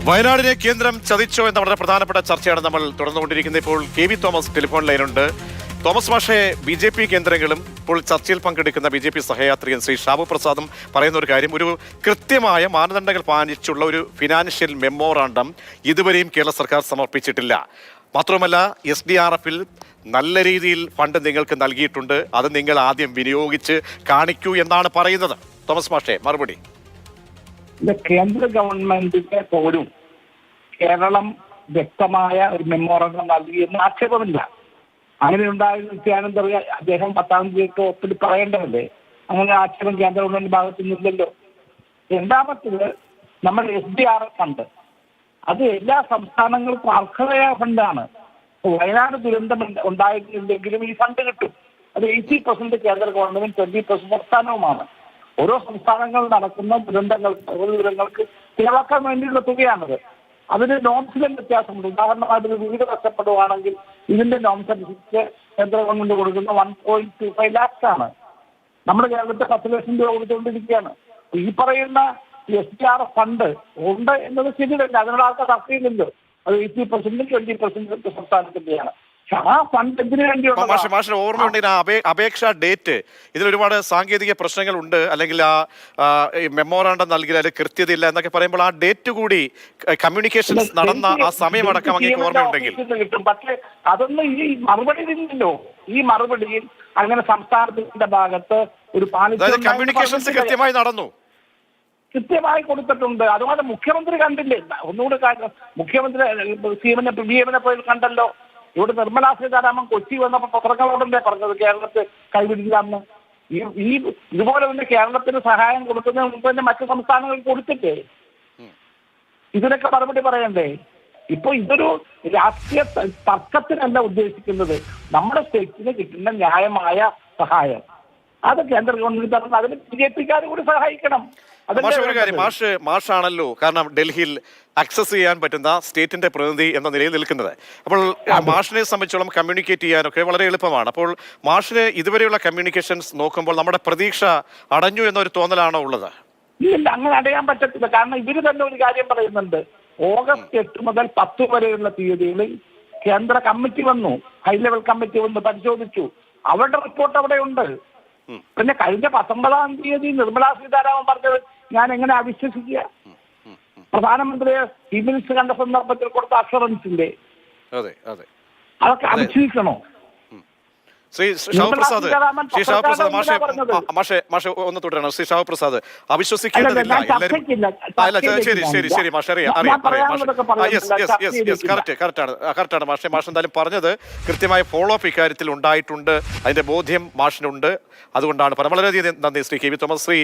വയനാടിനെ കേന്ദ്രം ചതിച്ചോ എന്ന വളരെ പ്രധാനപ്പെട്ട ചർച്ചയാണ് നമ്മൾ തുടർന്നുകൊണ്ടിരിക്കുന്നത്. ഇപ്പോൾ KV തോമസ് ടെലിഫോൺ ലൈനുണ്ട്. തോമസ് മാഷെ, BJP കേന്ദ്രങ്ങളും ഇപ്പോൾ ചർച്ചയിൽ പങ്കെടുക്കുന്ന BJP സഹയാത്രികൻ ശ്രീ ഷാബു പ്രസാദും പറയുന്ന ഒരു കാര്യം, ഒരു കൃത്യമായ മാനദണ്ഡങ്ങൾ പാലിച്ചുള്ള ഒരു ഫിനാൻഷ്യൽ മെമ്മോറാണ്ടം ഇതുവരെയും കേരള സർക്കാർ സമർപ്പിച്ചിട്ടില്ല. മാത്രമല്ല SDRF-ൽ നല്ല രീതിയിൽ ഫണ്ട് നിങ്ങൾക്ക് നൽകിയിട്ടുണ്ട്, അത് നിങ്ങൾ ആദ്യം വിനിയോഗിച്ച് കാണിക്കൂ എന്നാണ് പറയുന്നത്. തോമസ് മാഷെ, മറുപടി. കേന്ദ്ര ഗവൺമെന്റിന്റെ പോലും കേരളം വ്യക്തമായ ഒരു മെമ്മോറണ്ടം നൽകിയെന്ന് ആക്ഷേപമില്ല. അങ്ങനെ ഉണ്ടായ നിത്യാനന്ദ അദ്ദേഹം 10-ാം തീയതി ഒപ്പിൽ പറയേണ്ടതല്ലേ? അങ്ങനെ ആക്ഷേപം കേന്ദ്ര ഗവൺമെന്റ് ഭാഗത്തു നിന്നില്ലല്ലോ. രണ്ടാമത്തത്, നമ്മൾ SDRF ഫണ്ട്, അത് എല്ലാ സംസ്ഥാനങ്ങൾക്കും അർഹതയായ ഫണ്ടാണ്. വയനാട് ദുരന്തം ഉണ്ടായിരുന്നില്ലെങ്കിലും ഈ ഫണ്ട് കിട്ടും. അത് 80% കേന്ദ്ര ഗവൺമെന്റും 20% സംസ്ഥാനവുമാണ്. ഓരോ സംസ്ഥാനങ്ങളിൽ നടക്കുന്ന ദുരന്തങ്ങൾക്ക് ഇളവാക്കാൻ വേണ്ടിയുള്ള തുകയാണത്. അതിന് നോംസിലും വ്യത്യാസമുണ്ട്. ഉദാഹരണമായിട്ട് ഒരു വീട് നഷ്ടപ്പെടുകയാണെങ്കിൽ ഇതിന്റെ നോംസ് അനുസരിച്ച് കേന്ദ്ര ഗവൺമെന്റ് കൊടുക്കുന്ന 1.25 lakhs ആണ്. നമ്മുടെ കേരളത്തിൽ 10 ലക്ഷം രൂപ കൊടുത്തുകൊണ്ടിരിക്കുകയാണ്. ഈ പറയുന്ന SDRF ഫണ്ട് ഉണ്ട് എന്നത് ശരിയല്ല. അതിനുള്ള ആൾക്കാർ തർക്കമില്ലല്ലോ. അത് 80%-ഉം 20% സംസ്ഥാനത്തിന്റെയാണ്. ആ ഫണ്ട് എന്തിനു വേണ്ടിയാണ്? ഓർമ്മയുണ്ടെങ്കിൽ അപേക്ഷാ ഡേറ്റ്, ഇതിൽ ഒരുപാട് സാങ്കേതിക പ്രശ്നങ്ങളുണ്ട്, അല്ലെങ്കിൽ ആ മെമ്മോറാണ്ടം നൽകിയാൽ കൃത്യതയില്ല എന്നൊക്കെ പറയുമ്പോൾ ആ ഡേറ്റ് കൂടി കമ്മ്യൂണിക്കേഷൻസ് നടന്ന ആ സമയമടക്കം അങ്ങേക്ക് ഓർമ്മയുണ്ടെങ്കിൽ കിട്ടും. പക്ഷെ അതൊന്നും ഈ മറുപടിയിലില്ലല്ലോ. ഈ മറുപടിയിൽ അങ്ങനെ സംസ്ഥാനത്തിന്റെ ഭാഗത്ത് ഒരു കമ്മ്യൂണിക്കേഷൻസ് കൃത്യമായി നടന്നു, കൃത്യമായി കൊടുത്തിട്ടുണ്ട്. അതുകൊണ്ട് മുഖ്യമന്ത്രി കണ്ടില്ലേ? ഒന്നുകൂടി മുഖ്യമന്ത്രി PM-നെ പോയി കണ്ടല്ലോ. ഇവിടെ നിർമ്മലാ സീതാരാമൻ കൊച്ചി വന്നപ്പോൾ പത്രങ്ങളോടല്ലേ പറഞ്ഞത് കേരളത്തെ കൈവിടില്ലാന്ന്. ഈ ഇതുപോലെ തന്നെ കേരളത്തിന് സഹായം കൊടുക്കുന്നതിന് മുമ്പ് തന്നെ മറ്റു സംസ്ഥാനങ്ങൾ കൊടുത്തിട്ടേ ഇതിനൊക്കെ മറുപടി പറയണ്ടേ? ഇപ്പൊ ഇതൊരു രാഷ്ട്രീയ തർക്കത്തിനല്ല ഉദ്ദേശിക്കുന്നത്. നമ്മുടെ സ്റ്റേറ്റിന് കിട്ടുന്ന ന്യായമായ സഹായം അത് കേന്ദ്ര ഗവൺമെന്റ് തരണം. അതിന് BJP-ക്കാർ കൂടി സഹായിക്കണം. മാഷാണല്ലോ കാരണം ഡൽഹിയിൽ ആക്സസ് ചെയ്യാൻ പറ്റുന്ന സ്റ്റേറ്റിന്റെ പ്രതിനിധി എന്ന നിലയിൽ നിൽക്കുന്നത്. അപ്പോൾ മാഷിനെ സംബന്ധിച്ചോളം കമ്മ്യൂണിക്കേറ്റ് ചെയ്യാനൊക്കെ വളരെ എളുപ്പമാണ്. അപ്പോൾ മാഷിന് ഇതുവരെയുള്ള കമ്മ്യൂണിക്കേഷൻസ് നോക്കുമ്പോൾ നമ്മുടെ പ്രതീക്ഷ അടഞ്ഞു എന്നൊരു തോന്നലാണോ ഉള്ളത്? ഇല്ല, അങ്ങനെ അടയാൻ പറ്റത്തില്ല. കാരണം ഇവര് തന്നെ ഒരു കാര്യം പറയുന്നുണ്ട്. August 8 മുതൽ 10 വരെയുള്ള തീയതികളിൽ കേന്ദ്ര കമ്മിറ്റി വന്നു, ഹൈ ലെവൽ കമ്മിറ്റി വന്ന് പരിശോധിച്ചു. അവരുടെ റിപ്പോർട്ട് അവിടെ ഉണ്ട്. പിന്നെ കഴിഞ്ഞ 19-ാം തീയതി നിർമ്മലാ സീതാരാമൻ പറഞ്ഞത് ഞാൻ എങ്ങനെ അവിശ്വസിക്കുക? പ്രധാനമന്ത്രിയെ ചീഫ് മിനിസ്റ്റർ കണ്ട സന്ദർഭത്തിൽ കൊടുത്ത അഷുറൻസിന്റെ അതൊക്കെ അവിശ്വസിക്കണോ? ശ്രീ ഷാബു പ്രസാദ് മാഷെ ഒന്ന് തുടരണം. ശ്രീ ഷാബു പ്രസാദ്, അവിശ്വസിക്കേണ്ടതില്ല. ശരി മാഷെ, കറക്റ്റാണ് മാഷെ. മാഷ് എന്തായാലും പറഞ്ഞത് കൃത്യമായ ഫോളോ അപ്പ് ഇക്കാര്യത്തിൽ ഉണ്ടായിട്ടുണ്ട്, അതിന്റെ ബോധ്യം മാഷിനുണ്ട്. അതുകൊണ്ടാണ് വളരെയധികം നന്ദി ശ്രീ KV തോമസ്. ശ്രീ